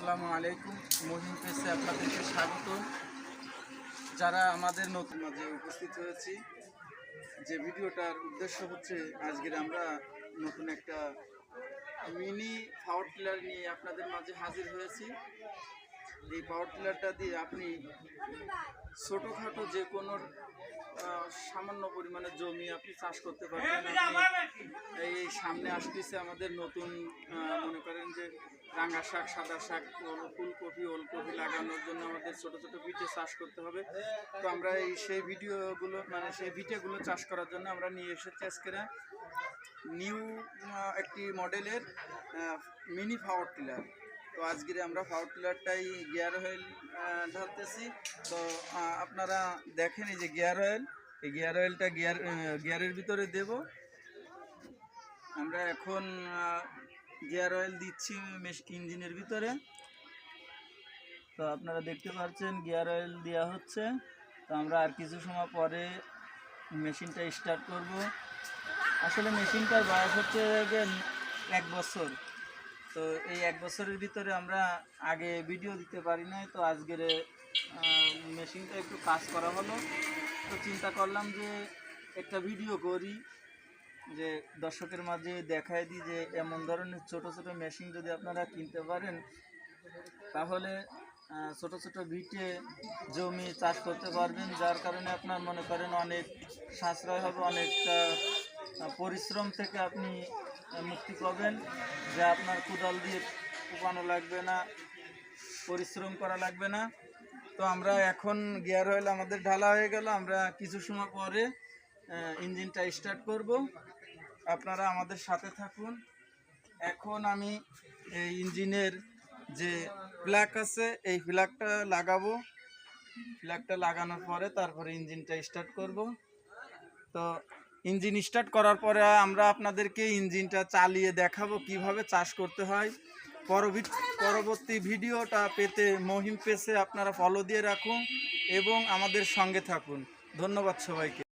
আসসালামু আলাইকুম। মহিম পেজে আপনাদেরকে স্বাগত। যারা আমাদের নতুন মাঝে উপস্থিত হয়েছি, যে ভিডিওটার উদ্দেশ্য হচ্ছে আজকের আমরা নতুন একটা মিনি পাওয়ার টিলার নিয়ে আপনাদের মাঝে হাজির হয়েছি। এই পাওয়ার টিলারটা দিয়ে আপনি ছোটোখাটো যে কোনো সামান্য পরিমাণে জমি আপনি চাষ করতে পারবেন। এই সামনে আসতেছে আমাদের নতুন মনে করেন যে রাঙা শাক, সাদা শাক, ফুলকপি, ওলকপি লাগানোর জন্য আমাদের ছোট ছোট ভিটে চাষ করতে হবে। তো আমরা সেই ভিডিওগুলো সেই ভিটেগুলো চাষ করার জন্য আমরা নিয়ে এসেছি আজকে নিউ একটি মডেলের মিনি পাওয়ার টিলার। তো আজকে আমরা পাওয়ার টিলারটাই গিয়ার অয়েল ঢালতেছি। তো আপনারা দেখেন এই যে গিয়ার অয়েল, এই গিয়ার অয়েলটা গিয়ারের ভিতরে দেব। আমরা এখন গিয়ার অয়েল দিচ্ছি ইঞ্জিনের ভিতরে। তো আপনারা দেখতে পাচ্ছেন গিয়ার অয়েল দেওয়া হচ্ছে। তো আমরা আর কিছু সময় পরে মেশিনটা স্টার্ট করব। আসলে মেশিনটার বয়স হচ্ছে 1 বছর। তো এই 1 বছরের ভিতরে আমরা আগে ভিডিও দিতে পারি নাই। তো আজকের মেশিনটা একটু কাজ করা হলো। তো চিন্তা করলাম যে একটা ভিডিও করি, যে দর্শকের মাঝে দেখায় দিই যে এমন ধরনের ছোট ছোট মেশিন যদি আপনারা কিনতে পারেন, তাহলে ছোট ছোট ভিটে জমি চাষ করতে পারবেন। যার কারণে আপনার মনে করেন অনেক সাশ্রয় হবে, অনেকটা পরিশ্রম থেকে আপনি মুক্তি পাবেন। যে আপনার কোদাল দিয়ে কোপানো লাগবে না, পরিশ্রম করা লাগবে না। তো আমরা এখন গিয়ার অয়েল আমাদের ঢালা হয়ে গেল। আমরা কিছু সময় পরে ইঞ্জিনটা স্টার্ট করব। আপনারা আমাদের সাথে থাকুন। এখন আমি এই ইঞ্জিনের যে প্লাগ আছে, এই প্লাগটা লাগাবো। প্লাগটা লাগানোর পরে তারপরে ইঞ্জিনটা স্টার্ট করব। তো ইঞ্জিন স্টার্ট করার পরে আমরা আপনাদেরকে ইঞ্জিনটা চালিয়ে দেখাবো কিভাবে চাষ করতে হয়। পরবর্তী ভিডিওটা পেতে মহিম পেজে আপনারা ফলো দিয়ে রাখুন এবং আমাদের সঙ্গে থাকুন। ধন্যবাদ সবাইকে।